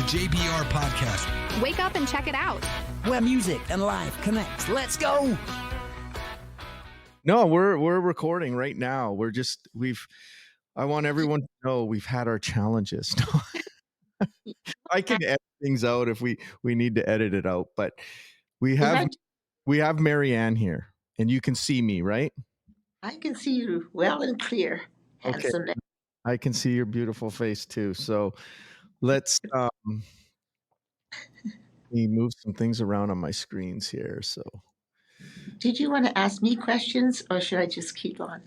the JBR Podcast. Wake up and check it out. Where music and life connects. Let's go. No, we're recording right now. I want everyone to know we've had our challenges. I can edit things out if we need to edit it out, but we have Marianne here, and you can see me, right? I can see you well and clear. Handsome. Okay. I can see your beautiful face too. So let's me move some things around on my screens here. So Did you want to ask me questions, or should I just keep on?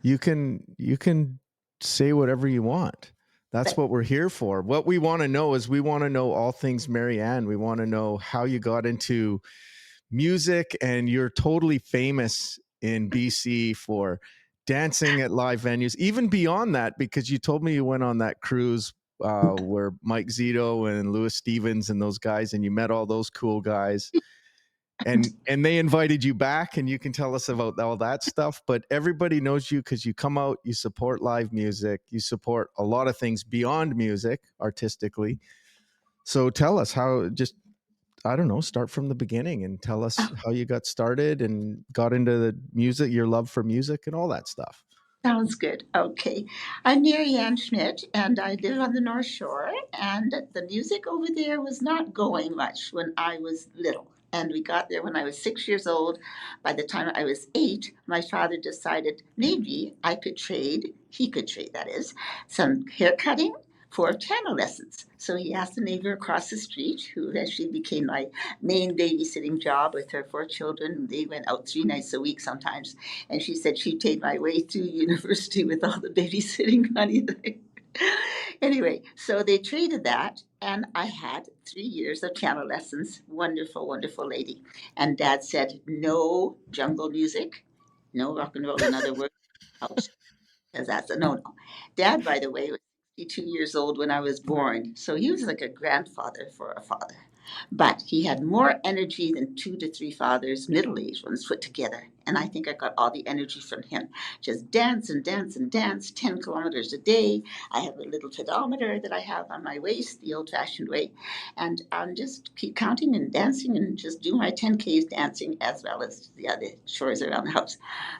you can say whatever you want. That's what we're here for. What we want to know is we want to know all things Marianne. We want to know how you got into music, and you're totally famous in BC for dancing at live venues, even beyond that, because you told me you went on that cruise where Mike Zito and Louis Stevens and those guys, and you met all those cool guys. And they invited you back, and you can tell us about all that stuff. But everybody knows you because you come out, you support live music, you support a lot of things beyond music artistically. So tell us start from the beginning and tell us how you got started and got into the music, your love for music and all that stuff. Sounds good. Okay. I'm Marianne Schmidt, and I live on the North Shore, and the music over there was not going much when I was little. And we got there when I was 6 years old. By the time I was 8, my father decided maybe he could trade, that is, some hair cutting for piano lessons. So he asked a neighbor across the street, who eventually became my main babysitting job with her 4 children. They went out 3 nights a week sometimes. And she said she'd paid my way through university with all the babysitting money. Anyway, so they traded that, and I had 3 years of piano lessons. Wonderful, wonderful lady. And Dad said, no jungle music, no rock and roll, in other words, because that's a no-no. Dad, by the way, was 62 years old when I was born, so he was like a grandfather for a father. But he had more energy than 2 to 3 fathers, middle-aged ones, put together. And I think I got all the energy from him. Just dance and dance and dance, 10 kilometers a day. I have a little pedometer that I have on my waist, the old-fashioned way. And just keep counting and dancing and just do my 10Ks dancing as well as the other chores around the house.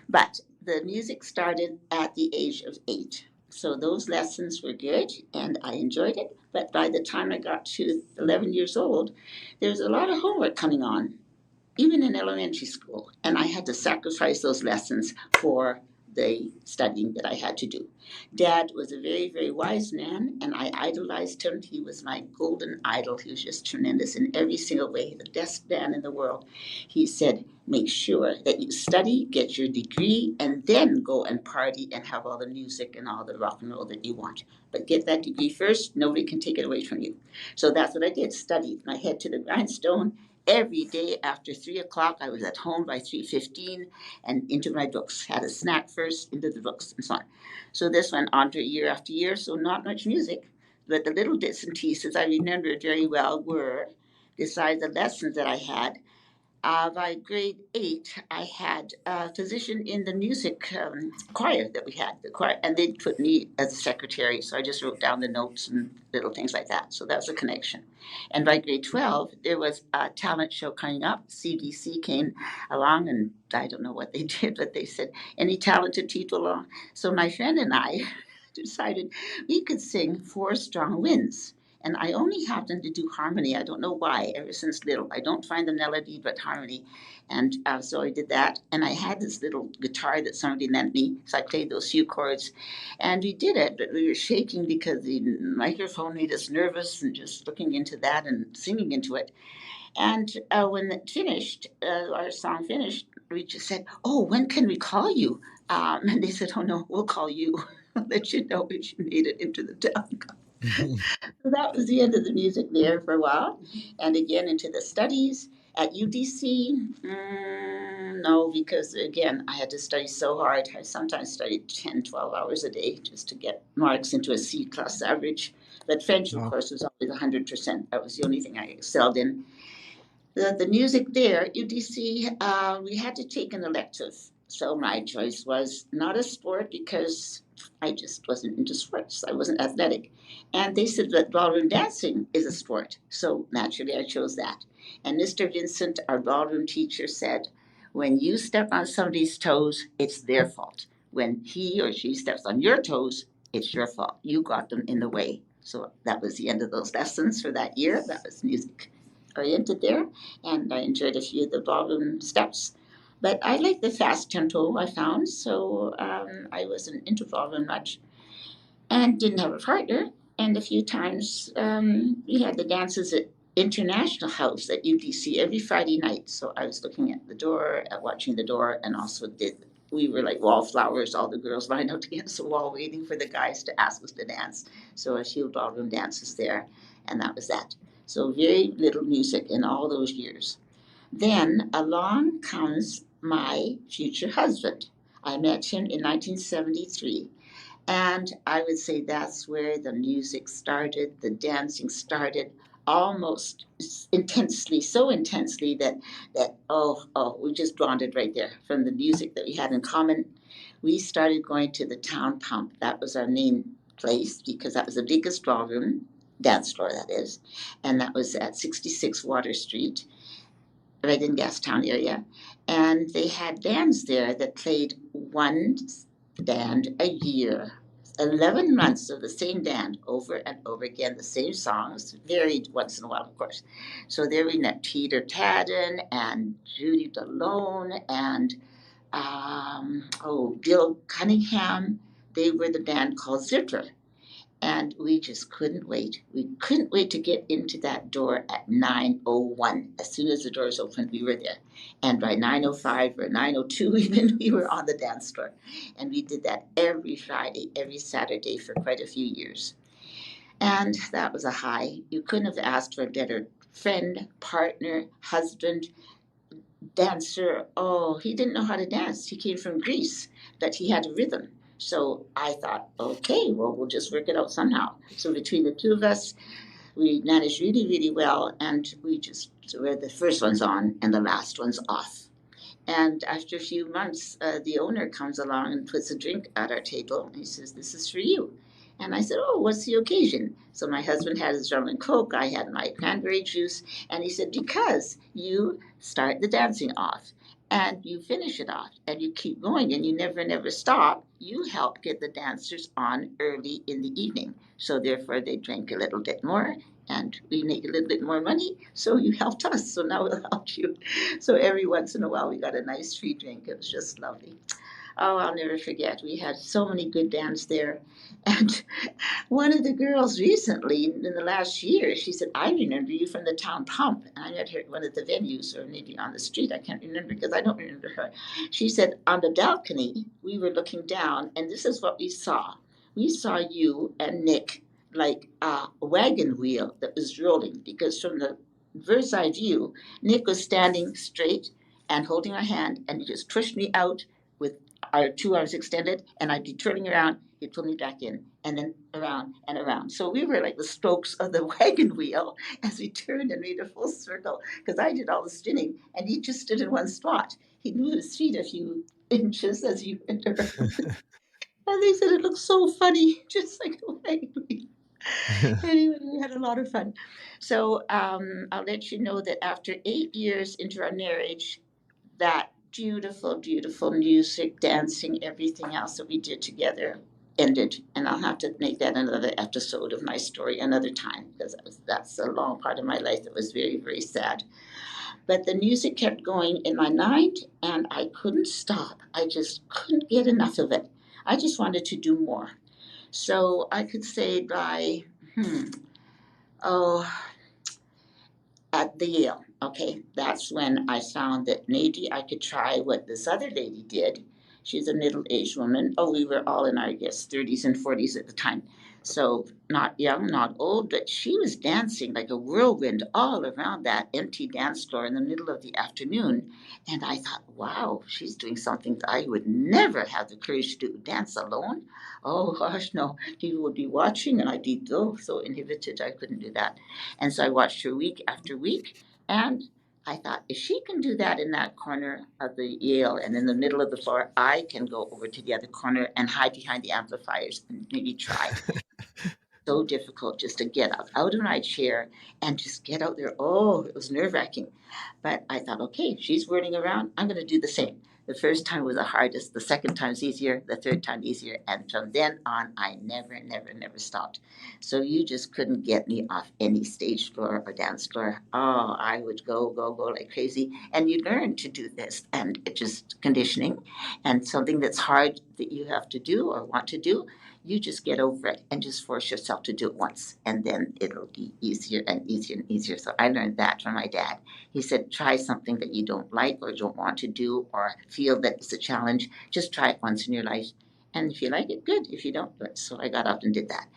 But the music started at the age of 8. So those lessons were good, and I enjoyed it. But by the time I got to 11 years old, there was a lot of homework coming on, even in elementary school. And I had to sacrifice those lessons for the studying that I had to do. Dad was a very, very wise man, and I idolized him. He was my golden idol. He was just tremendous in every single way, the best man in the world. He said, make sure that you study, get your degree, and then go and party and have all the music and all the rock and roll that you want. But get that degree first. Nobody can take it away from you. So that's what I did, studied my head to the grindstone. Every day after 3 o'clock, I was at home by 3:15 and into my books. Had a snack first, into the books, and so on. So this went on for year after year, so not much music. But the little bits and pieces I remember very well were, besides the lessons that I had, by grade 8, I had a position in the music choir that we had, the choir, and they put me as a secretary, so I just wrote down the notes and little things like that. So that was a connection. And by grade 12, there was a talent show coming up. CBC came along, and I don't know what they did, but they said, any talented people along? So my friend and I decided we could sing 4 Strong Winds. And I only happened to do harmony. I don't know why, ever since little. I don't find the melody, but harmony. And so I did that. And I had this little guitar that somebody lent me. So I played those few chords. And we did it, but we were shaking because the microphone made us nervous, and just looking into that and singing into it. And when it finished, our song finished, we just said, oh, when can we call you? And they said, oh, no, we'll call you. I'll let you know if you made it into the town. So that was the end of the music there for a while. And again, into the studies at UDC. No, because again, I had to study so hard. I sometimes studied 10, 12 hours a day just to get marks into a C-class average. But French, of course, was always 100%. That was the only thing I excelled in. The music there, UDC, we had to take an elective. So my choice was not a sport because I just wasn't into sports. I wasn't athletic. And they said that ballroom dancing is a sport. So naturally I chose that. And Mr. Vincent, our ballroom teacher, said, when you step on somebody's toes, it's their fault. When he or she steps on your toes, it's your fault. You got them in the way. So that was the end of those lessons for that year. That was music oriented there. And I enjoyed a few of the ballroom steps. But I like the fast tempo I found, so I wasn't into ballroom much and didn't have a partner. And a few times we had the dances at International House at UDC every Friday night. So I was looking at the door, watching the door, and also did. We were like wallflowers, all the girls lined up against the wall waiting for the guys to ask us to dance. So a few ballroom dances there, and that was that. So very little music in all those years. Then along comes my future husband. I met him in 1973, and I would say that's where the music started, the dancing started almost intensely, so intensely that we just bonded right there from the music that we had in common. We started going to the town pump. That was our main place because that was the biggest ballroom, dance floor that is, and that was at 66 Water Street right in Gastown area, and they had bands there that played one band a year. 11 months of the same band over and over again, the same songs, varied once in a while, of course. So there we met Peter Tadden and Judy Delone and Bill Cunningham. They were the band called Zipper, and we just couldn't wait. We couldn't wait to get into that door at 9:01. As soon as the doors opened, we were there. And by 9:05 or 9:02 even, we were on the dance floor. And we did that every Friday, every Saturday for quite a few years. And that was a high. You couldn't have asked for a better friend, partner, husband, dancer. Oh, he didn't know how to dance. He came from Greece, but he had a rhythm. So I thought, okay, well, we'll just work it out somehow. So between the two of us, we managed really, really well, and we just were the first ones on and the last ones off. And after a few months, the owner comes along and puts a drink at our table. And he says, "This is for you." And I said, "Oh, what's the occasion?" So my husband had his rum and coke. I had my cranberry juice. And he said, "Because you start the dancing off and you finish it off and you keep going and you never, never stop, you help get the dancers on early in the evening. So therefore, they drink a little bit more and we make a little bit more money. So you helped us. So now we'll help you." So every once in a while, we got a nice free drink. It was just lovely. Oh, I'll never forget. We had so many good bands there. And one of the girls recently, in the last year, she said, "I remember you from the town pump." And I met her at one of the venues or maybe on the street. I can't remember because I don't remember her. She said, "On the balcony, we were looking down, and this is what we saw. We saw you and Nick like a wagon wheel that was rolling because from the bird's eye view, Nick was standing straight and holding our hand, and he just pushed me out with our 2 arms extended, and I'd be turning around. He'd pull me back in, and then around and around. So we were like the spokes of the wagon wheel as we turned and made a full circle. Because I did all the spinning, and he just stood in one spot. He'd move his feet a few inches as he went around. And they said it looked so funny, just like a wagon wheel. Anyway, we had a lot of fun. So I'll let you know that after 8 years into our marriage, that beautiful, beautiful music, dancing, everything else that we did together ended. And I'll have to make that another episode of my story another time because that's a long part of my life that was very, very sad. But the music kept going in my mind and I couldn't stop. I just couldn't get enough of it. I just wanted to do more. So I could say by, oh, at the Yale. Okay, that's when I found that maybe I could try what this other lady did. She's a middle-aged woman. Oh, we were all in our, I guess, 30s and 40s at the time. So not young, not old, but she was dancing like a whirlwind all around that empty dance floor in the middle of the afternoon. And I thought, wow, she's doing something that I would never have the courage to dance alone. Oh gosh, no, people would be watching and I'd be so inhibited I couldn't do that. And so I watched her week after week, and I thought, if she can do that in that corner of the Yale and in the middle of the floor, I can go over to the other corner and hide behind the amplifiers and maybe try. So difficult just to get out of my chair and just get out there. Oh, it was nerve wracking. But I thought, okay, she's whirling around. I'm going to do the same. The first time was the hardest. The second time's easier. The third time easier. And from then on, I never, never, never stopped. So you just couldn't get me off any stage floor or dance floor. Oh, I would go, go, go like crazy. And you learn to do this. And it's just conditioning and something that's hard that you have to do or want to do, you just get over it and just force yourself to do it once, and then it'll be easier and easier and easier. So I learned that from my dad. He said, try something that you don't like or don't want to do or feel that it's a challenge. Just try it once in your life. And if you like it, good. If you don't, good. So I got up and did that.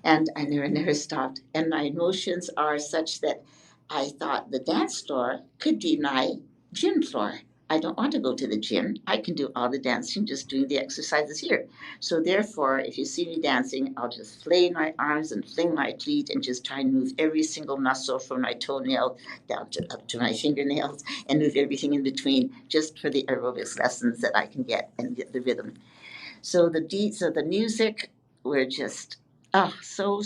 And I never stopped. And my emotions are such that I thought the dance floor could be my gym floor. I don't want to go to the gym. I can do all the dancing just doing the exercises here. So therefore, if you see me dancing, I'll just flay my arms and fling my feet and just try and move every single muscle from my toenail down to up to my fingernails and move everything in between just for the aerobics lessons that I can get and get the rhythm. So the music were just so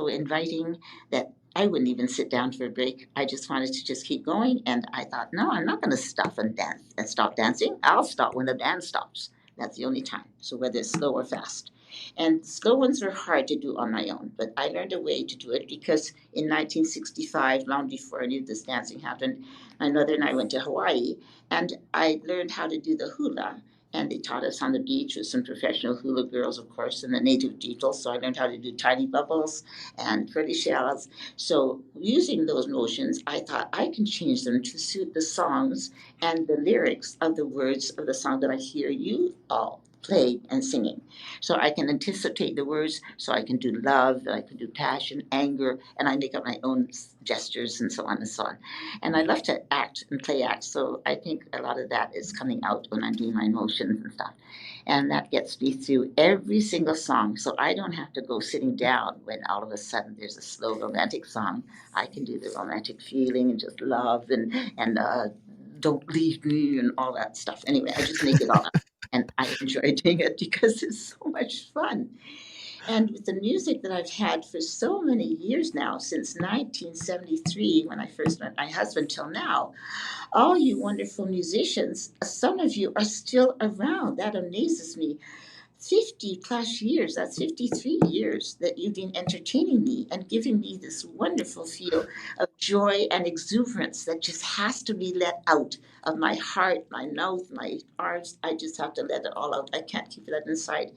inviting that I wouldn't even sit down for a break. I just wanted to just keep going, and I thought, no, I'm not going to stop and dance and stop dancing. I'll stop when the band stops. That's the only time. So whether it's slow or fast. And slow ones are hard to do on my own, but I learned a way to do it because in 1965, long before I knew this dancing happened, my mother and I went to Hawaii, and I learned how to do the hula, and they taught us on the beach with some professional hula girls, of course, and the native people. So I learned how to do tiny bubbles and pretty shells. So using those motions, I thought I can change them to suit the songs and the lyrics of the words of the song that I hear you all play and singing. So I can anticipate the words, so I can do love, I can do passion, anger, and I make up my own gestures and so on and so on. And I love to act and play acts, so I think a lot of that is coming out when I'm doing my emotions and stuff. And that gets me through every single song, so I don't have to go sitting down when all of a sudden there's a slow romantic song. I can do the romantic feeling and just love and don't leave me and all that stuff. Anyway, I just make it all up. And I enjoy doing it because it's so much fun. And with the music that I've had for so many years now, since 1973, when I first met my husband, till now, all you wonderful musicians, some of you are still around. That amazes me. 50 plus years, that's 53 years that you've been entertaining me and giving me this wonderful feel of joy and exuberance that just has to be let out of my heart, my mouth, my arms. I just have to let it all out. I can't keep that inside.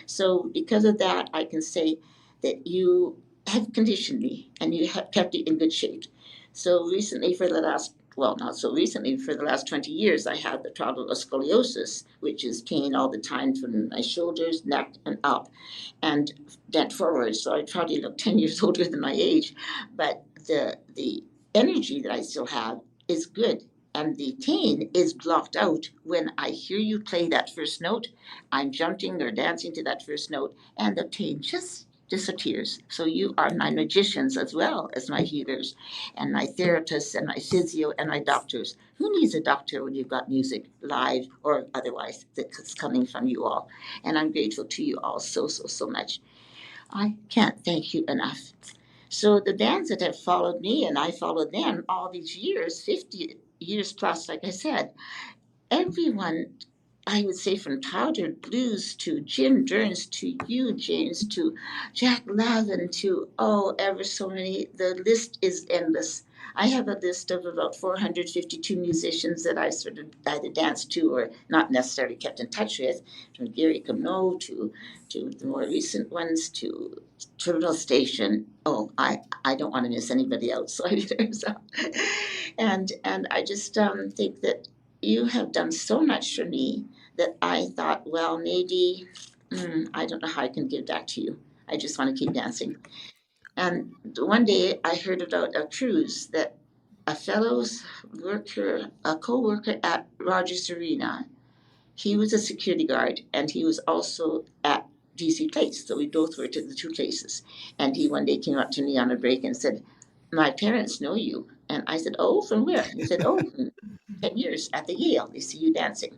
So, because of that, I can say that you have conditioned me and you have kept it in good shape. So, recently, for the last well, not so recently, for the last 20 years, I had the problem of scoliosis, which is pain all the time from my shoulders, neck, and up, and bent forward. So I probably look 10 years older than my age, but the energy that I still have is good. And the pain is blocked out when I hear you play that first note. I'm jumping or dancing to that first note, and the pain just disappears. So you are my magicians as well as my healers and my therapists and my physio and my doctors. Who needs a doctor when you've got music live or otherwise that's coming from you all? And I'm grateful to you all so much. I can't thank you enough. So the bands that have followed me and I followed them all these years, 50 years plus, like I said, everyone, I would say from Powdered Blues to Jim Derns to you, James, to Jack Lavin to, oh, ever so many. The list is endless. I have a list of about 452 musicians that I sort of either danced to or not necessarily kept in touch with, from Gary Cano to the more recent ones to Terminal Station. Oh, I don't want to miss anybody else either. So, and I just think that you have done so much for me that I thought, well, maybe, I don't know how I can give back to you. I just want to keep dancing. And one day I heard about a cruise that a fellow's worker, a co-worker at Rogers Arena, he was a security guard and he was also at DC Place. So we both worked at the two places. And he one day came up to me on a break and said, my parents know you. And I said, oh, from where? He said, oh, from 10 years at the Yale. They see you dancing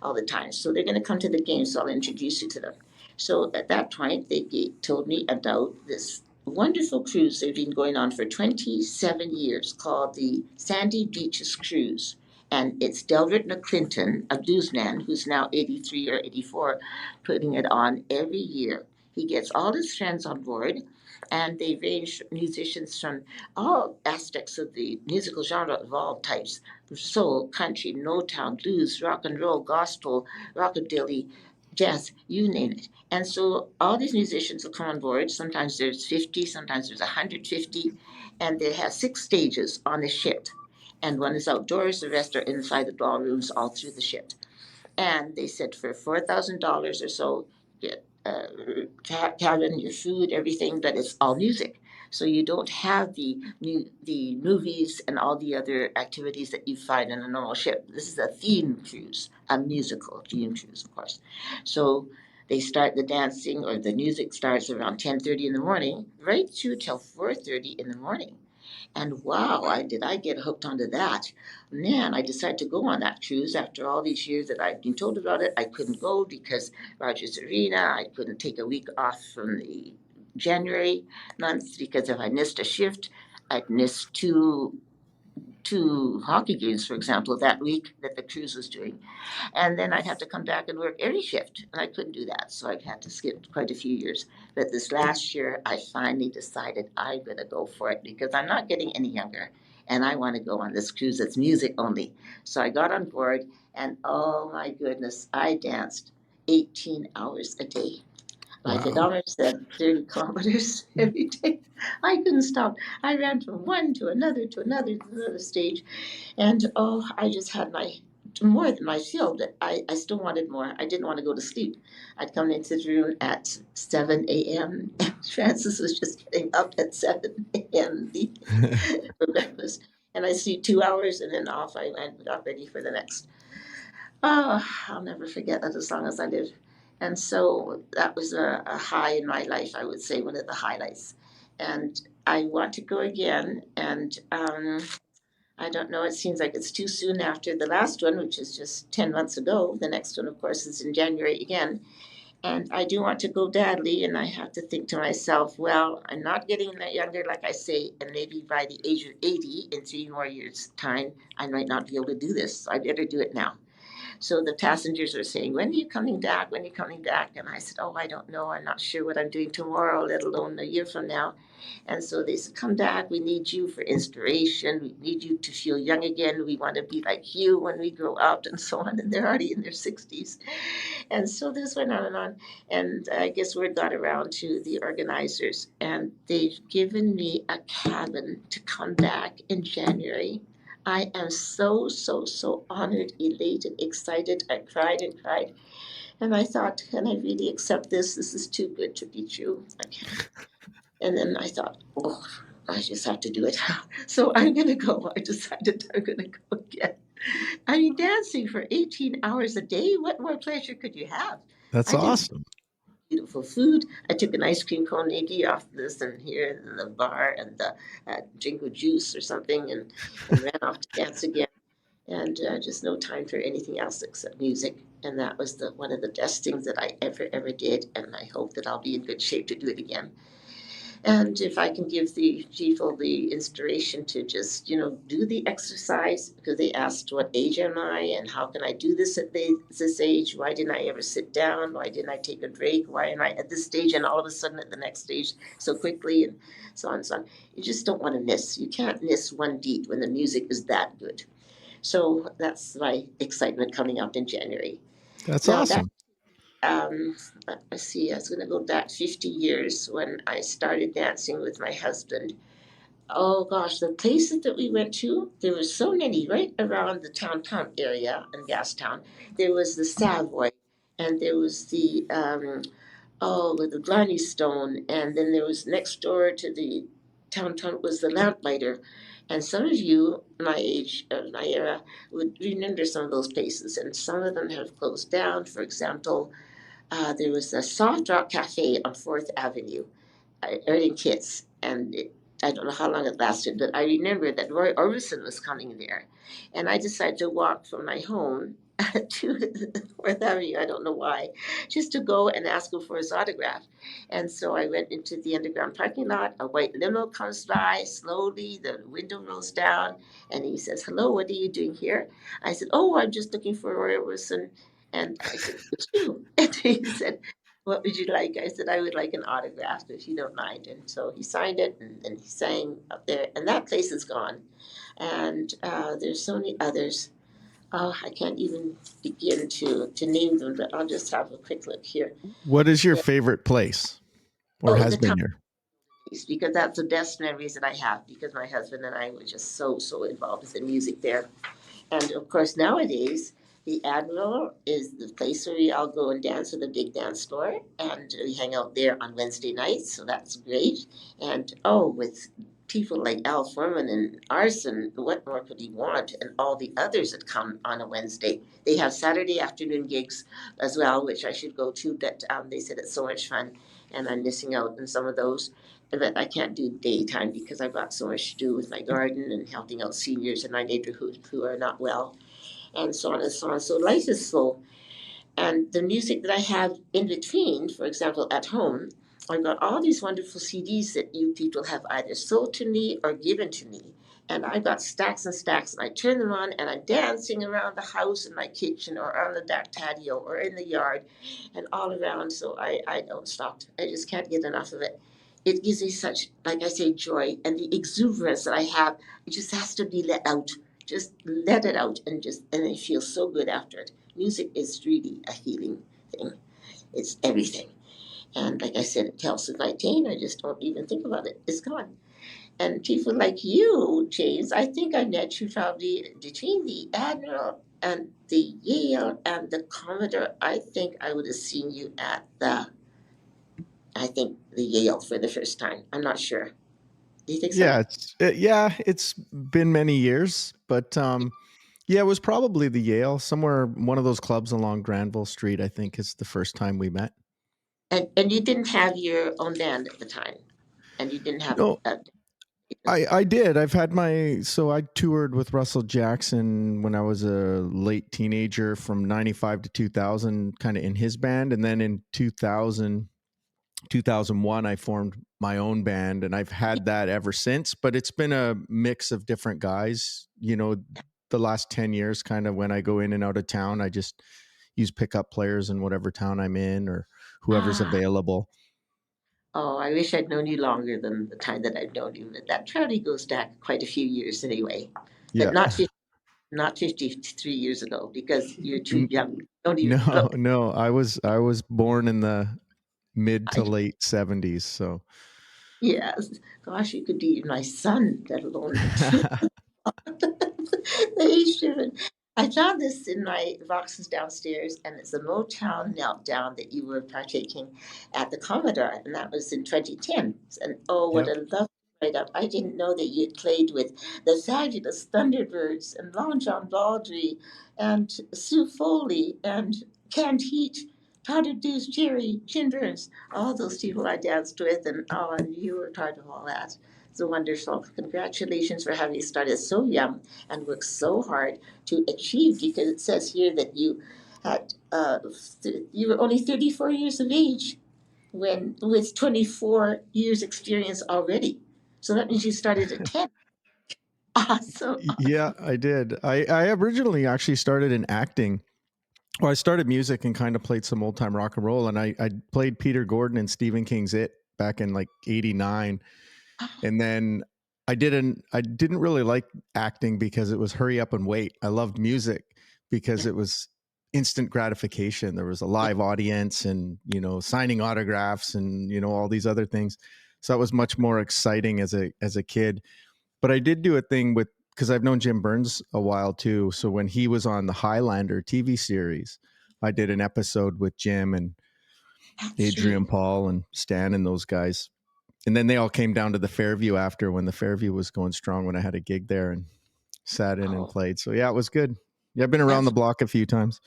all the time. So they're going to come to the game, so I'll introduce you to them. So at that point, they told me about this wonderful cruise they've been going on for 27 years called the Sandy Beaches Cruise. And it's Delbert McClinton, a bluesman who's now 83 or 84, putting it on every year. He gets all his friends on board, and they range musicians from all aspects of the musical genre of all types: soul, country, Motown, blues, rock and roll, gospel, rockabilly, jazz, you name it. And so all these musicians will come on board. Sometimes there's 50, sometimes there's 150, and they have 6 stages on the ship. And one is outdoors, the rest are inside the ballrooms all through the ship. And they said for $4,000 or so, you get cabin, your food, everything, but it's all music. So you don't have the movies and all the other activities that you find in a normal ship. This is a theme cruise, a musical theme cruise, of course. So they start the dancing, or the music starts around 10:30 in the morning, right through till 4:30 in the morning. And wow, I get hooked onto that. Man, I decided to go on that cruise after all these years that I'd been told about it. I couldn't go because Rogers Arena. I couldn't take a week off from the January month because if I missed a shift, I'd miss two hockey games, for example, that week that the cruise was doing. And then I'd have to come back and work every shift, and I couldn't do that. So I had to skip quite a few years. But this last year, I finally decided I'm going to go for it because I'm not getting any younger, and I want to go on this cruise that's music only. So I got on board, and oh my goodness, I danced 18 hours a day. Like it Wow. almost said 30 kilometers every day. I couldn't stop. I ran from one to another stage. And oh, I just had more than my fill, but I still wanted more. I didn't want to go to sleep. I'd come into the room at 7 a.m. and Francis was just getting up at 7 a.m. for breakfast. And I sleep 2 hours and then off I went, got ready for the next. Oh, I'll never forget that as long as I live. And so that was a high in my life, I would say, one of the highlights. And I want to go again. And I don't know, it seems like it's too soon after the last one, which is just 10 months ago. The next one, of course, is in January again. And I do want to go badly. And I have to think to myself, well, I'm not getting that younger, like I say, and maybe by the age of 80, in 3 more years' time, I might not be able to do this. So I better do it now. So the passengers are saying, when are you coming back? When are you coming back? And I said, oh, I don't know. I'm not sure what I'm doing tomorrow, let alone a year from now. And so they said, come back. We need you for inspiration. We need you to feel young again. We want to be like you when we grow up and so on. And they're already in their 60s. And so this went on and on. And I guess word got around to the organizers. And they've given me a cabin to come back in January. I am so, so, so honored, elated, excited. I cried and cried. And I thought, can I really accept this? This is too good to be true. I can't. And then I thought, oh, I just have to do it. So I'm going to go. I decided I'm going to go again. I mean, dancing for 18 hours a day, what more pleasure could you have? That's I did awesome. beautiful food. I took an ice cream cone maybe off this and here in the bar and drink with juice or something and ran off to dance again. And just no time for anything else except music. And that was one of the best things that I ever did. And I hope that I'll be in good shape to do it again. And if I can give the people the inspiration to just, do the exercise, because they asked, what age am I and how can I do this at this age? Why didn't I ever sit down? Why didn't I take a break? Why am I at this stage and all of a sudden at the next stage so quickly, and so on and so on. You just don't want to miss. You can't miss one beat when the music is that good. So that's my excitement coming up in January. That's Now that awesome. um, let's see, I was going to go back 50 years when I started dancing with my husband. Oh gosh, the places that we went to, there were so many right around the town pump area in Gastown. There was the Savoy, and there was with the Blarney Stone, and then there was next door to the town pump was the Lamplighter. And some of you, my age, my era, would remember some of those places, and some of them have closed down. For example, there was a Soft Rock Cafe on 4th Avenue, Erling Kitts, and I don't know how long it lasted, but I remember that Roy Orbison was coming there. And I decided to walk from my home to Fourth Avenue, I don't know why, just to go and ask him for his autograph. And so I went into the underground parking lot. A white limo comes by slowly, the window rolls down, and he says, "Hello, what are you doing here?" I said, "Oh, I'm just looking for Roy Orbison." And I said, "It's you." And he said, "What would you like?" I said, "I would like an autograph if you don't mind." And so he signed it, and he sang up there. And that place is gone. And there's so many others. Oh, I can't even begin to name them, but I'll just have a quick look here. What is your Yeah. favorite place or Oh, has the been town, your? because that's the best memories that I have, because my husband and I were just so involved with the music there. And of course, nowadays, the Admiral is the place where we all go and dance with a big dance floor. And we hang out there on Wednesday nights, so that's great. And oh, with people like Al Foreman and Arson, what more could he want? And all the others that come on a Wednesday. They have Saturday afternoon gigs as well, which I should go to, but they said it's so much fun. And I'm missing out on some of those. But I can't do daytime because I've got so much to do with my garden and helping out seniors in my neighborhood who are not well, and so on and so on. So life is slow. And the music that I have in between, for example, at home, I've got all these wonderful CDs that you people have either sold to me or given to me. And I've got stacks and stacks, and I turn them on, and I'm dancing around the house in my kitchen or on the back patio or in the yard and all around. So I don't stop. I just can't get enough of it. It gives me such, like I say, joy, and the exuberance that I have, it just has to be let out. Just let it out, and I feel so good after it. Music is really a healing thing. It's everything. And like I said, at Telson 19, I just don't even think about it. It's gone. And people like you, James, I think I met you probably between the Admiral and the Yale and the Commodore. I think I would have seen you at the Yale for the first time. I'm not sure. Do you think so? It's been many years, but yeah, it was probably the Yale, somewhere, one of those clubs along Granville Street, I think is the first time we met. And you didn't have your own band at the time, and you didn't have No, a I did. I toured with Russell Jackson when I was a late teenager from 95 to 2000, kind of in his band. And then in 2001, I formed my own band, and I've had that ever since, but it's been a mix of different guys. The last 10 years, kind of when I go in and out of town, I just use pickup players in whatever town I'm in or whoever's ah. available. Oh, I wish I'd known you longer than the time that I've known you. But that probably goes back quite a few years anyway. But Yeah. not 53 years ago, because you're too N- young. Don't even No, look. no, I was born in the mid to I, late 70s. So yes. Gosh, you could be my son, let alone the age difference. I found this in my boxes downstairs, and it's a Motown meltdown that you were partaking at the Commodore, and that was in 2010. And oh, what Yep. a lovely write up! I didn't know that you had played with the fabulous Thunderbirds and Long John Baldry and Sue Foley and Canned Heat, Powdered Deuce Jerry, Jim Burns, all those people I danced with, and you were part of all that. So wonderful. Congratulations for having started so young and worked so hard to achieve, because it says here that you had you were only 34 years of age when with 24 years experience already. So that means you started at 10. Awesome. Yeah, I did. I originally actually started in acting. Well, I started music and kind of played some old time rock and roll, and I played Peter Gordon and Stephen King's It back in like '89, and then I didn't really like acting because it was hurry up and wait. I loved music because it was instant gratification. There was a live audience, and signing autographs, and all these other things. So that was much more exciting as a kid. But I did do a thing with, because I've known Jim Burns a while too. So when he was on the Highlander TV series, I did an episode with Jim and That's right. Adrian Paul and Stan and those guys. And then they all came down to the Fairview after, when the Fairview was going strong, when I had a gig there, and sat in and Oh, played. So yeah, it was good. Yeah, I've been around that's the block a few times.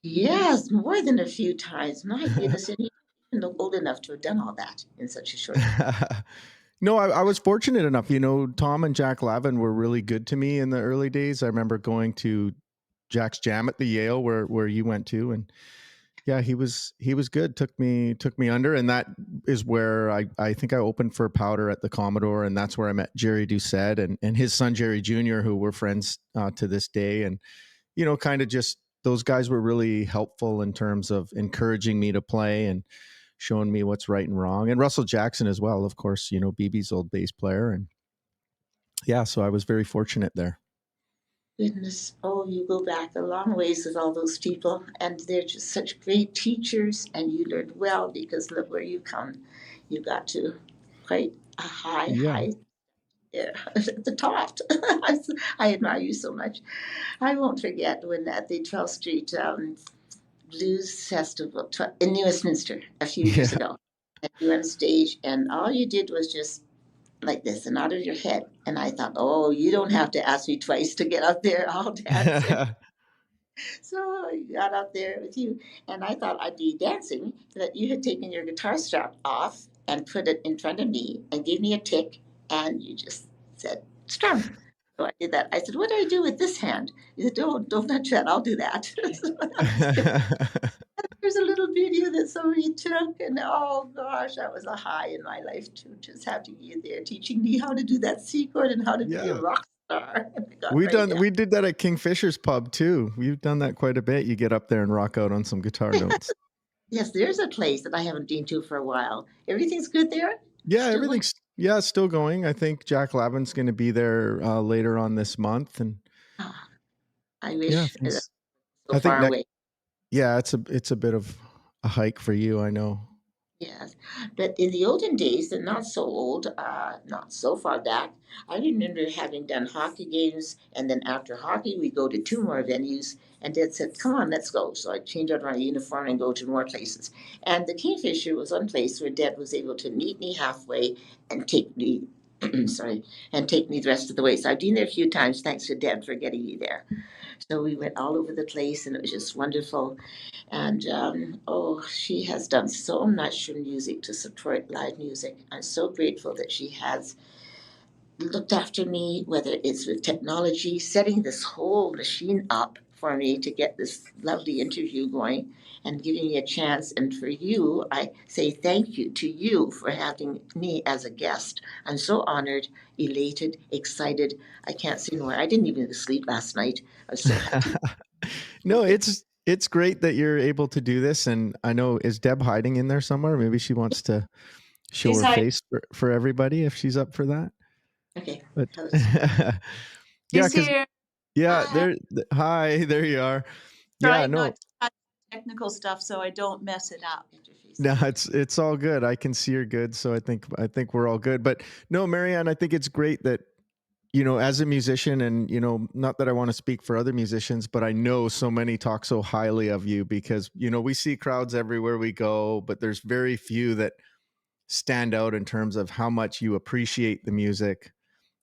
yes, more than a few times. My goodness, and you didn't look old enough to have done all that in such a short time. No, I was fortunate enough. Tom and Jack Lavin were really good to me in the early days. I remember going to Jack's Jam at the Yale where you went to, and yeah, he was good. Took me under, and that is where I think I opened for Powder at the Commodore, and that's where I met Jerry Doucette and his son Jerry Jr., who we're friends to this day, and kind of just those guys were really helpful in terms of encouraging me to play and showing me what's right and wrong. And Russell Jackson as well, of course, BB's old bass player. And yeah, so I was very fortunate there. Goodness, oh, you go back a long ways with all those people, and they're just such great teachers, and you learned well because look where you come. You got to quite a high, Yeah. high there at the top. I admire you so much. I won't forget when at the 12th Street Blues Festival in New Westminster a few years Yeah. ago, and you were on stage, and all you did was just like this and out of your head. And I thought, oh, you don't have to ask me twice to get up there. I'll dance. So I got up there with you, and I thought I'd be dancing, that you had taken your guitar strap off and put it in front of me and gave me a tick, and you just said, strum. So I did that. I said, what do I do with this hand? You said, don't touch that. I'll do that. There's a little video that somebody took, and oh gosh, that was a high in my life too. Just having you there teaching me how to do that C chord and how to be a Yeah. rock star. And I got We right done down. we did that at Kingfisher's pub too. We've done that quite a bit. You get up there and rock out on some guitar notes. Yes, there's a place that I haven't been to for a while. Everything's good there? Yeah, Still going? everything's still going. I think Jack Lavin's going to be there later on this month, and Ah, I yeah, wish I was so I think far next. away. Yeah, it's a bit of a hike for you. I know. Yes, but in the olden days, and not so old, not so far back, I remember having done hockey games, and then after hockey, we go to two more venues, and Dad said, "Come on, let's go." So I changed out my uniform and go to more places. And the Kingfisher was one place where Dad was able to meet me halfway and take me, sorry, and take me the rest of the way. So I've been there a few times, thanks to Dad for getting me there. So we went all over the place, and it was just wonderful. And oh, she has done so much for music to support live music. I'm so grateful that she has looked after me, whether it's with technology, setting this whole machine up for me to get this lovely interview going and giving me a chance. And for you, I say thank you to you for having me as a guest. I'm so honored, elated, excited. I can't say more. I didn't even sleep last night. I was so happy. No, it's great that you're able to do this, and I know, is Deb hiding in there somewhere? Maybe she wants to show She's her hiding. face for everybody if she's up for that. Okay. But That yeah, She's because here. yeah, Hi. hi, there you are. Yeah, Trying no, not to touch technical stuff so I don't mess it up. no, it's all good. I can see you're good, so I think we're all good. But no, Marianne, I think it's great that as a musician, and not that I want to speak for other musicians, but I know so many talk so highly of you because we see crowds everywhere we go, but there's very few that stand out in terms of how much you appreciate the music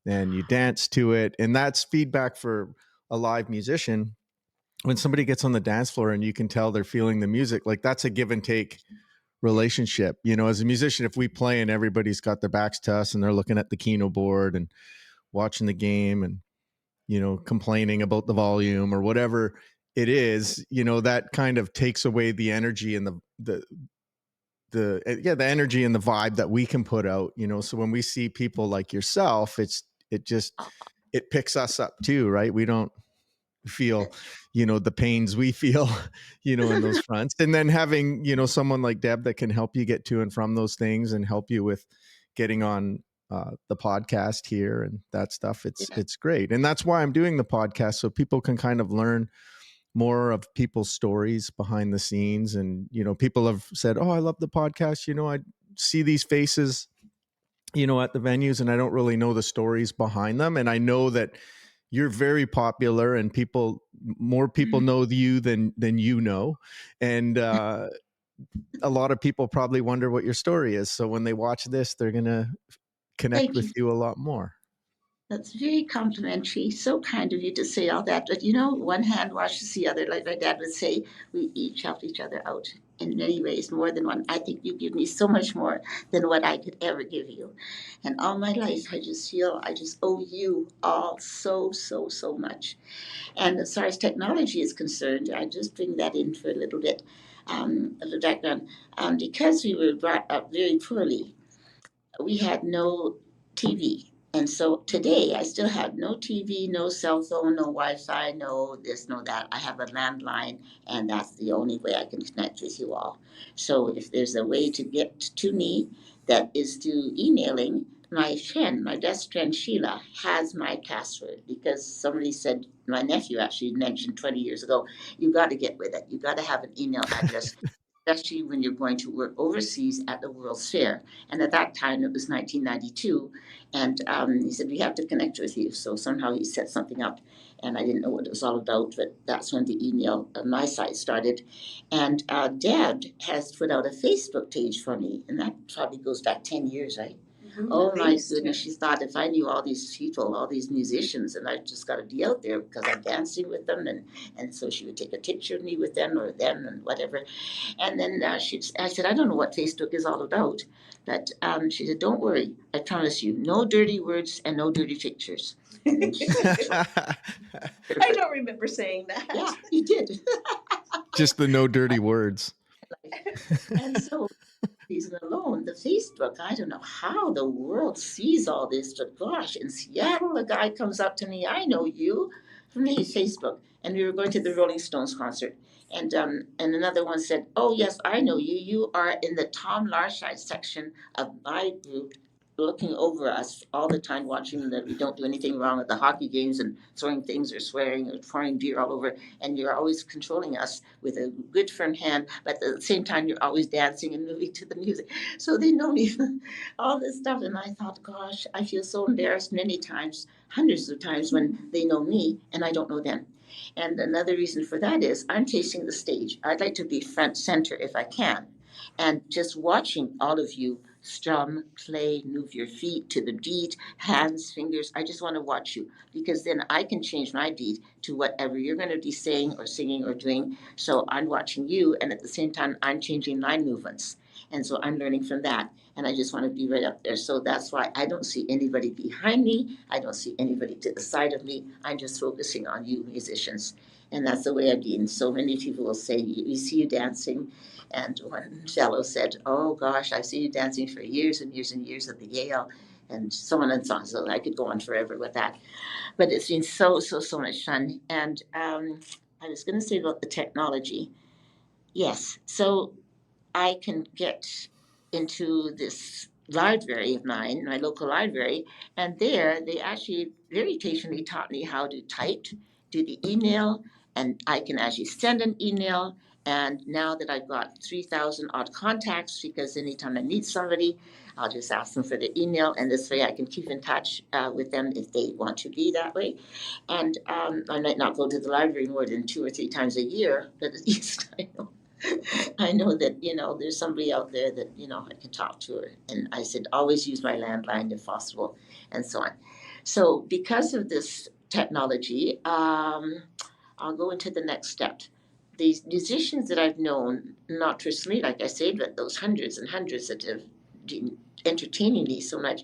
and you dance to it, and that's feedback for a live musician. When somebody gets on the dance floor and you can tell they're feeling the music, like that's a give and take relationship. As a musician, if we play and everybody's got their backs to us and they're looking at the Keno board and watching the game and complaining about the volume or whatever it is, that kind of takes away the energy and the energy and the vibe that we can put out. So when we see people like yourself, it picks us up too, right? We don't feel the pains we feel in those fronts, and then having someone like Deb that can help you get to and from those things and help you with getting on the podcast here and that stuff. It's great, and that's why I'm doing the podcast, so people can kind of learn more of people's stories behind the scenes. And people have said, oh, I love the podcast, I see these faces at the venues, and I don't really know the stories behind them. And I know that you're very popular, and more people know you than and a lot of people probably wonder what your story is. So when they watch this, they're gonna connect Thank with you. you a lot more. That's very complimentary. So kind of you to say all that. But one hand washes the other. Like my dad would say, we each help each other out in many ways, more than one. I think you give me so much more than what I could ever give you. And all my life, I just feel I just owe you all so, so, so much. And as far as technology is concerned, I just bring that in for a little bit of the background. Because we were brought up very poorly, we had no TV. And so today I still have no TV, no cell phone, no Wi Fi, no this, no that. I have a landline, and that's the only way I can connect with you all. So if there's a way to get to me that is through emailing, my friend, my best friend Sheila, has my password because somebody said, my nephew actually mentioned 20 years ago, you got to get with it. You got to have an email address, especially when you're going to work overseas at the World's Fair. And at that time, it was 1992. And he said, we have to connect with you. So somehow he set something up. And I didn't know what it was all about, but that's when the email on my site started. And Dad has put out a Facebook page for me. And that probably goes back 10 years, right? Oh my goodness, she thought if I knew all these people, all these musicians, and I just got to be out there because I'm dancing with them. And so she would take a picture of me with them or them and whatever. And then I said, I don't know what Facebook is all about. But she said, don't worry. I promise you, no dirty words and no dirty pictures. And then I don't remember saying that. yeah, you did. Just the no dirty words. And so reason alone, the Facebook, I don't know how the world sees all this, but gosh, in Seattle, a guy comes up to me, I know you from the Facebook. And we were going to the Rolling Stones concert. And another one said, oh, yes, I know you. You are in the Tom Larshide section of my group, looking over us all the time, watching that we don't do anything wrong at the hockey games and throwing things or swearing or pouring beer all over. And you're always controlling us with a good firm hand, but at the same time, you're always dancing and moving to the music. So they know me, all this stuff. And I thought, gosh, I feel so embarrassed many times, hundreds of times when they know me and I don't know them. And another reason for that is I'm chasing the stage. I'd like to be front center if I can. And just watching all of you strum, play, move your feet to the beat, hands, fingers. I just want to watch you because then I can change my beat to whatever you're going to be saying or singing or doing. So I'm watching you, and at the same time, I'm changing my movements. And so I'm learning from that. And I just want to be right up there. So that's why I don't see anybody behind me. I don't see anybody to the side of me. I'm just focusing on you musicians. And that's the way I've been. So many people will say, we see you dancing. And one fellow said, oh gosh, I've seen you dancing for years and years and years at the Yale. And so on and so on. So I could go on forever with that. But it's been so, so, so much fun. And I was going to say about the technology. Yes. So I can get into this library of mine, my local library, and there they actually very patiently taught me how to type, do the email, and I can actually send an email. And now that I've got 3,000 odd contacts, because anytime I meet somebody, I'll just ask them for the email, and this way I can keep in touch with them if they want to be that way. And I might not go to the library more than 2 or 3 times a year, but at least I know that, there's somebody out there that, I can talk to her. And I said, always use my landline if possible, and so on. So because of this technology, I'll go into the next step. These musicians that I've known, not personally, like I said, but those hundreds and hundreds that have been entertaining me so much,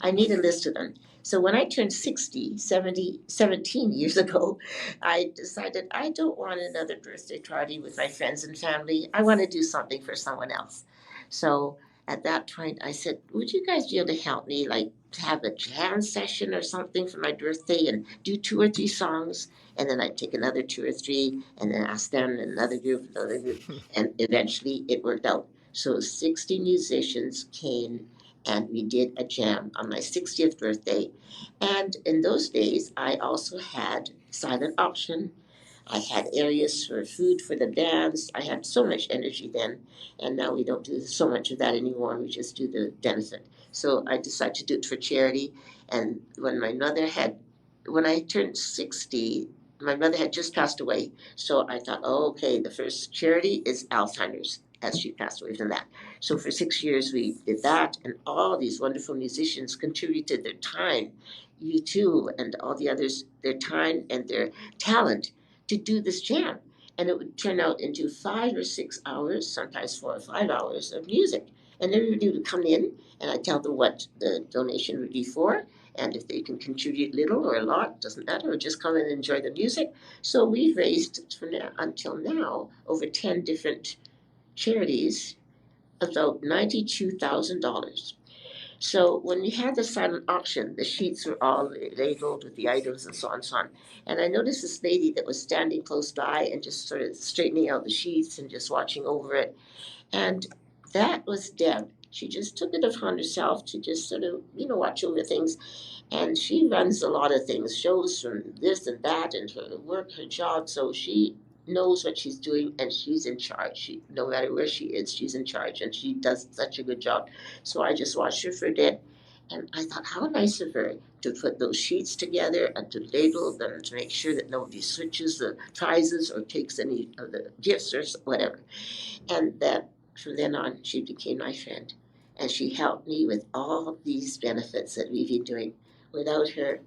I need a list of them. So when I turned 60, 70, 17 years ago, I decided I don't want another birthday party with my friends and family. I want to do something for someone else. So at that point, I said, would you guys be able to help me, like have a jam session or something for my birthday and do 2 or 3 songs? And then I'd take another 2 or 3 and then ask them another group. And eventually it worked out. So 60 musicians came and we did a jam on my 60th birthday. And in those days, I also had silent auction. I had areas for food for the bands. I had so much energy then. And now we don't do so much of that anymore. We just do the benefit. So I decided to do it for charity. And when I turned 60, my mother had just passed away. So I thought, oh, okay, the first charity is Alzheimer's. as she passed away from that. So for 6 years we did that, and all these wonderful musicians contributed their time, you too, and all the others, their time and their talent to do this jam. And it would turn out into 5 or 6 hours, sometimes 4 or 5 hours of music. And everybody would come in, and I tell them what the donation would be for, and if they can contribute little or a lot, doesn't matter, or just come and enjoy the music. So we've raised from now until now over 10 different charities, about $92,000. So when we had the silent auction, the sheets were all labeled with the items and so on and so on. And I noticed this lady that was standing close by and just sort of straightening out the sheets and just watching over it. And that was Deb. She just took it upon herself to just sort of, watch over things. And she runs a lot of things, shows from this and that, and her work, her job. So she knows what she's doing, and she's in charge. No matter where she is, she's in charge, and she does such a good job. So I just watched her for a bit, and I thought, how nice of her to put those sheets together and to label them to make sure that nobody switches the prizes or takes any of the gifts or whatever. And that from then on, she became my friend, and she helped me with all these benefits that we've been doing. Without her,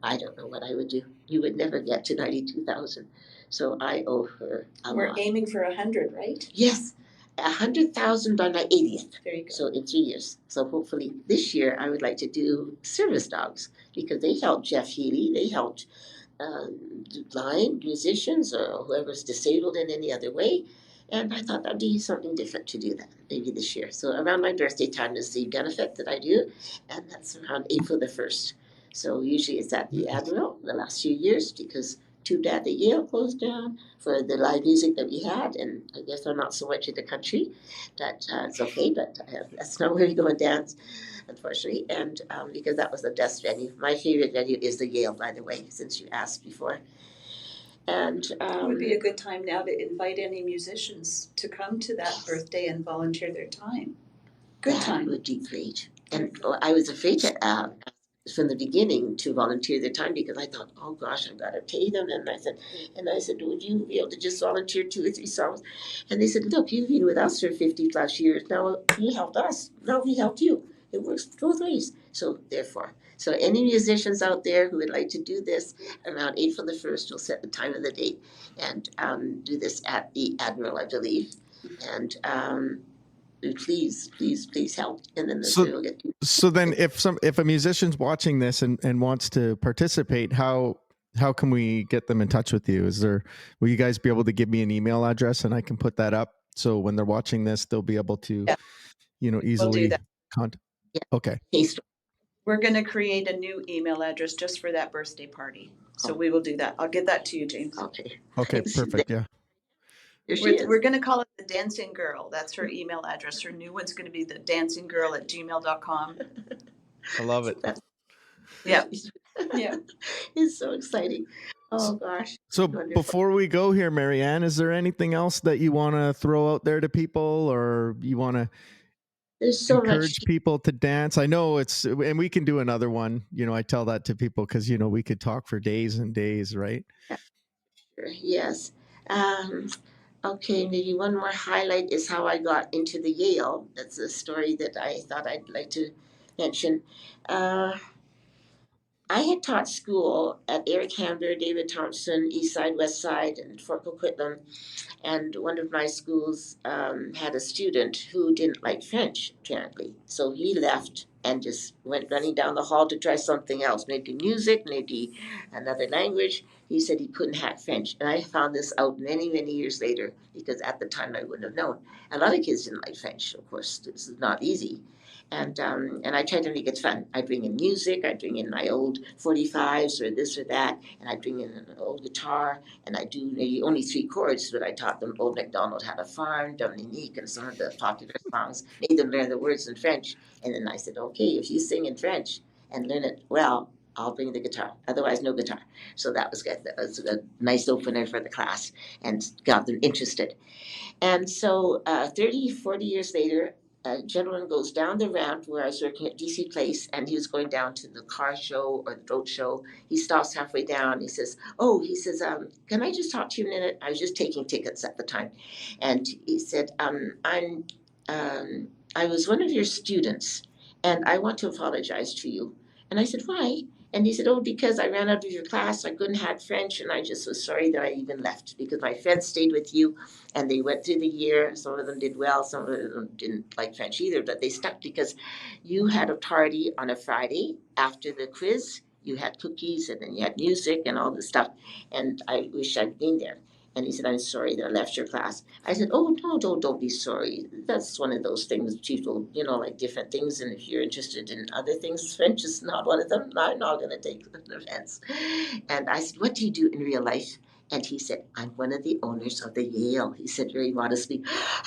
I don't know what I would do. You would never get to 92,000. So I owe her a We're lot. aiming for 100, right? Yes, 100,000 by my 80th. There you go. So in 3 years. So hopefully this year I would like to do service dogs, because they helped Jeff Healy. They helped blind musicians or whoever's disabled in any other way. And I thought that'd be something different to do that maybe this year. So around my birthday time is the benefit that I do, and that's around April the 1st. So usually it's at the Admiral the last few years, because too bad the Yale closed down for the live music that we had, and I guess I'm not so much in the country. That it's okay, but that's not where we go and dance, unfortunately. And because that was the best venue. My favorite venue is the Yale, by the way, since you asked before. And It would be a good time now to invite any musicians to come to that birthday and volunteer their time. Good that time. would be great. And I was afraid to from the beginning to volunteer their time, because I thought, oh gosh, I've got to pay them. And I said, would you be able to just volunteer 2 or 3 songs? And they said, look, you've been with us for 50 plus years. Now you helped us. Now we helped you. It works both ways. So therefore, so any musicians out there who would like to do this around April the 1st, we'll set the time and the date and do this at the Admiral, I believe. And please help. And then we'll get to. So then if a musician's watching this and wants to participate, how can we get them in touch with you? Will you guys be able to give me an email address and I can put that up so when they're watching this, they'll be able to, easily do that. contact? Yeah. Okay. We're going to create a new email address just for that birthday party. So we will do that. I'll get that to you, James. Okay. Perfect. Yeah. We're going to call it the Dancing Girl. That's her email address. Her new one's going to be the dancinggirl@gmail.com. I love it. Yeah. Yeah. It's so exciting. Oh gosh. So Wonderful. before we go here, Marianne, is there anything else that you want to throw out there to people, or you want to There's so encourage much. people to dance? I know and we can do another one. I tell that to people because, we could talk for days and days, right? Yes. Okay, maybe one more highlight is how I got into the Yale. That's a story that I thought I'd like to mention. I had taught school at Eric Hamber, David Thompson, East Side, West Side, and Fort Coquitlam. And one of my schools had a student who didn't like French, apparently. So he left and just went running down the hall to try something else, maybe music, maybe another language. He said he couldn't hack French. And I found this out many, many years later, because at the time I wouldn't have known. A lot of kids didn't like French, of course. This is not easy. And I tried to make it fun. I bring in music, I bring in my old 45s or this or that, and I bring in an old guitar, and I do maybe only 3 chords, but I taught them Old MacDonald Had a Farm, Dominique, and some of the popular songs, made them learn the words in French. And then I said, okay, if you sing in French and learn it well, I'll bring the guitar. Otherwise, no guitar. So that was good. That was a nice opener for the class and got them interested. And so 30, 40 years later, a gentleman goes down the ramp where I was working at DC Place, and he was going down to the car show or the road show. He stops halfway down. He says, "Oh," he says, "can I just talk to you a minute?" I was just taking tickets at the time, and he said, I was one of your students, and I want to apologize to you." And I said, "Why?" And he said, "Oh, because I ran out of your class. I couldn't have French, and I just was sorry that I even left because my friends stayed with you, and they went through the year. Some of them did well, some of them didn't like French either, but they stuck because you had a party on a Friday after the quiz. You had cookies, and then you had music and all this stuff, and I wish I'd been there." And he said, "I'm sorry that I left your class." I said, "Oh, no, don't be sorry. That's one of those things people, like different things. And if you're interested in other things, French is not one of them. I'm not going to take offense." And I said, "What do you do in real life?" And he said, "I'm one of the owners of the Yale." He said very modestly.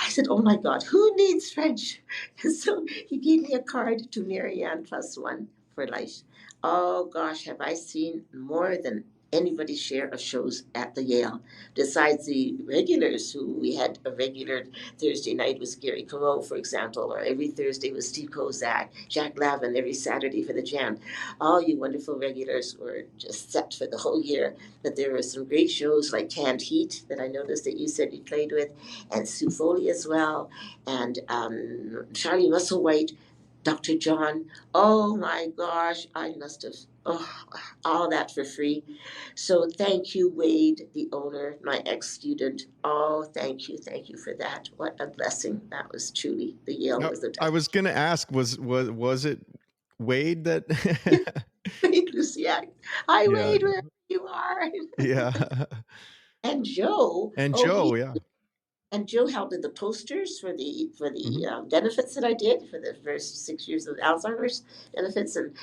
I said, "Oh my God, who needs French?" And so he gave me a card to Marianne +1 for life. Oh gosh, have I seen more than anybody's share of shows at the Yale. Besides the regulars, who we had a regular Thursday night was Gary Comeau, for example, or every Thursday was Steve Kozak, Jack Lavin every Saturday for the Jam. All you wonderful regulars were just set for the whole year. But there were some great shows like Canned Heat that I noticed that you said you played with, and Sue Foley as well, and Charlie Musselwhite, Dr. John. Oh my gosh, I must have all that for free. So thank you, Wade, the owner, my ex-student. Oh, thank you for that. What a blessing that was. Truly, the Yale No, was the I was going to ask, was it Wade that? Wade Luciac. Hi, Yeah. Wade, wherever you are. Yeah. And Joe. And Oh, Joe, yeah. And Joe helped with the posters for the Mhm. benefits that I did for the first 6 years of Alzheimer's benefits, and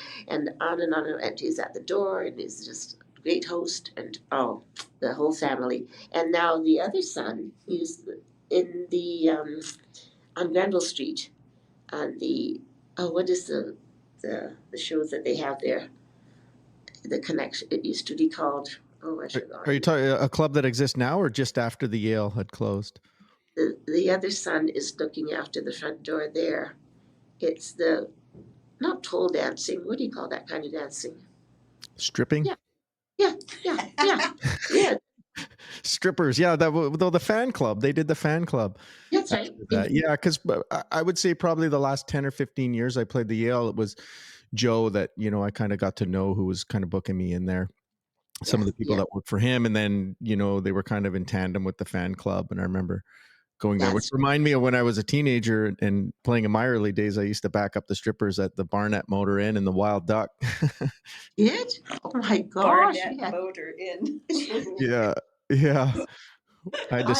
on and on. And he's at the door, and he's just a great host, and the whole family. And now the other son is in the on Granville Street on the what is the shows that they have there? The connection. It used to be called. Oh, I should know. Are you talking a club that exists now or just after the Yale had closed? The other son is looking after the front door there. It's the not pole dancing. What do you call that kind of dancing? Stripping? Yeah. Yeah. Strippers. Yeah, though the fan club, they did the fan club. That's right. Yeah, because I would say probably the last 10 or 15 years I played the Yale, it was Joe that, I kind of got to know, who was kind of booking me in there. Some of the people that worked for him. And then, they were kind of in tandem with the fan club. And I remember going there, which remind me of when I was a teenager and playing in my early days. I used to back up the strippers at the Barnett Motor Inn and the Wild Duck. Did? Oh my gosh. Barnett Motor Inn. Yeah. I had to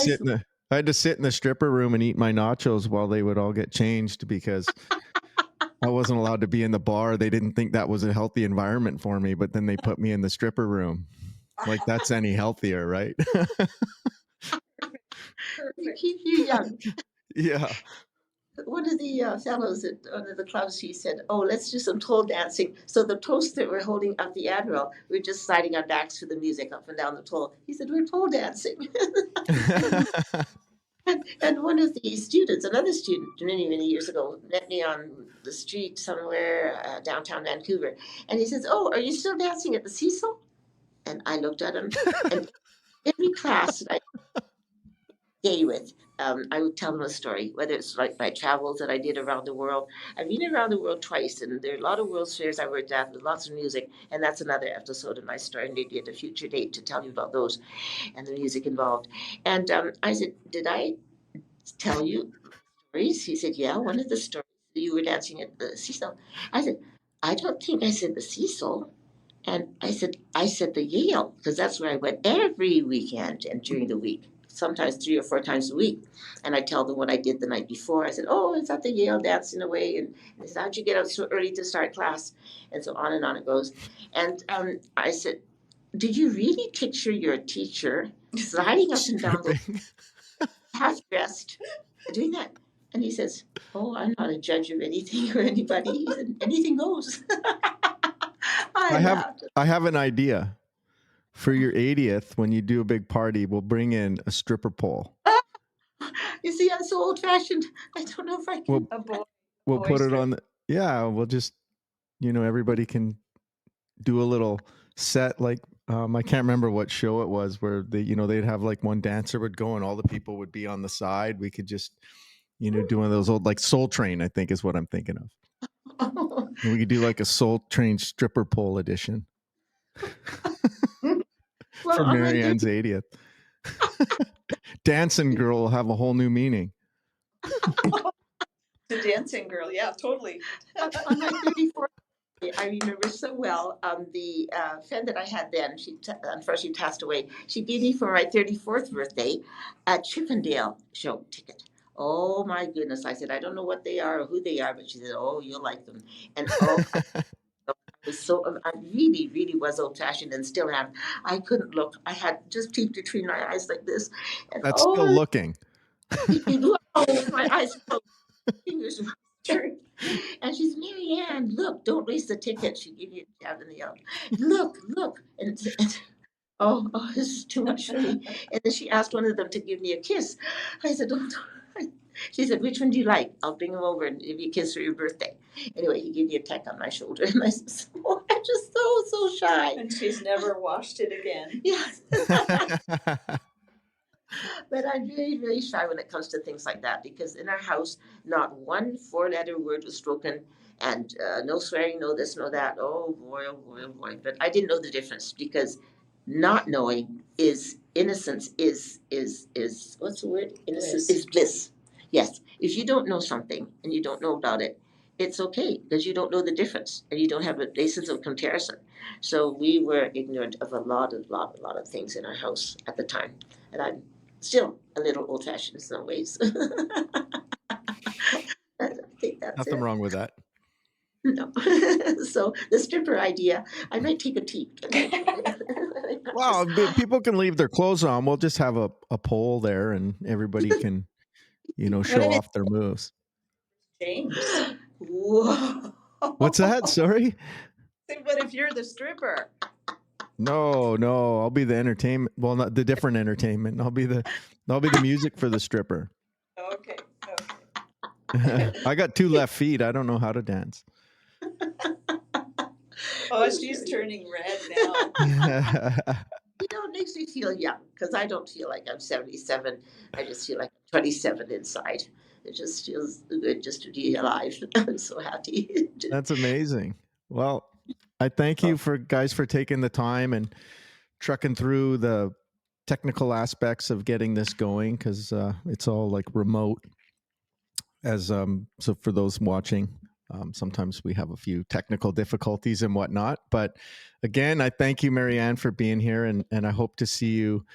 sit in the stripper room and eat my nachos while they would all get changed because I wasn't allowed to be in the bar. They didn't think that was a healthy environment for me, but then they put me in the stripper room. Like that's any healthier, right? Keep you young. Yeah. One of the fellows at one of the clubs, he said, "Oh, let's do some toll dancing." So the toast that we're holding up the Admiral, we're just sliding our backs to the music up and down the toll. He said, "We're toll dancing." And one of the students, another student, many years ago, met me on the street somewhere downtown Vancouver, and he says, "Oh, are you still dancing at the Cecil?" And I looked at him, and every class that I stay with, I would tell them a story, whether it's like my travels that I did around the world. I've been around the world twice, and there are a lot of World's Fairs I worked at, with lots of music, and that's another episode of my story, and maybe at a future date to tell you about those and the music involved. And I said, "Did I tell you stories?" He said, "Yeah, one of the stories you were dancing at the Cecil." I said, "I don't think I said the Cecil." And I said the Yale, because that's where I went every weekend and during the week, sometimes 3 or 4 times a week. And I tell them what I did the night before. I said, "Oh, it's at the Yale dancing away." And they said, "How'd you get up so early to start class?" And so on and on it goes. And I said, "Did you really picture your teacher sliding up and down the half dressed, doing that?" And he says, "Oh, I'm not a judge of anything or anybody." He said, "Anything goes." I have an idea for your 80th. When you do a big party, we'll bring in a stripper pole. You see, I'm so old-fashioned. I don't know if I can. A boy. We'll put it strip. on. We'll just, everybody can do a little set. Like, I can't remember what show it was where they'd have like one dancer would go and all the people would be on the side. We could just, do one of those old, like Soul Train, I think is what I'm thinking of. And we could do like a Soul Train stripper pole edition for Marianne's 80th. Dancing Girl will have a whole new meaning. The dancing girl, yeah, totally. On my 34th, I remember so well. The friend that I had then, she unfortunately passed away. She gave me for my 34th birthday a Chippendale show ticket. Oh my goodness! I said I don't know what they are or who they are, but she said, "Oh, you'll like them." And I really, really was old-fashioned and still am. I couldn't look. I had just teeth between my eyes like this. And That's still looking. My eyes closed. Fingers true. And she's, Marianne, look, don't waste the ticket. She gave you a jab in the arm. Look. And this is too much for me. And then she asked one of them to give me a kiss. I said, don't. She said, which one do you like? I'll bring him over and give you a kiss for your birthday. Anyway, he gave me a peck on my shoulder. And I said, oh, I'm just so shy. And she's never washed it again. Yes. But I'm very, very shy when it comes to things like that because in our house, not one four-letter word was spoken and no swearing, no this, no that. Oh boy. But I didn't know the difference because not knowing is innocence is what's the word? Innocence is bliss. Yes. If you don't know something and you don't know about it, it's okay because you don't know the difference and you don't have a basis of comparison. So we were ignorant of a lot of things in our house at the time. And I'm still a little old-fashioned in some ways. I think that's Nothing wrong with that. No. So the stripper idea, I might take a peek. Wow, people can leave their clothes on. We'll just have a pole there and everybody can, show off their moves. James. Whoa. What's that? Sorry? What if you're the stripper? No, I'll be the entertainment. Well, not the different entertainment. I'll be the music for the stripper. Okay. I got 2 left feet. I don't know how to dance. Oh, she's turning red now. It makes me feel young because I don't feel like I'm 77. I just feel like I'm 27 inside. It just feels good just to be alive. I'm so happy. That's amazing. Well, I thank you for taking the time and trucking through the technical aspects of getting this going because it's all like remote. So for those watching, sometimes we have a few technical difficulties and whatnot. But again, I thank you, Marianne, for being here, and I hope to see you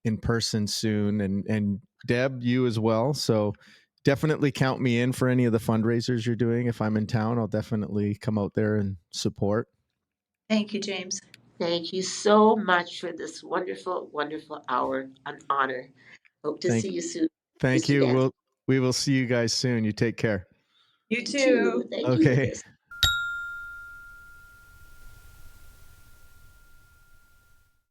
in person soon, and Deb, you as well. So definitely count me in for any of the fundraisers you're doing. If I'm in town, I'll definitely come out there and support. Thank you, James. Thank you so much for this wonderful, wonderful hour. An honor. Hope to see you soon. Thank you. We will see you guys soon. You take care. You too. Thank Okay. you.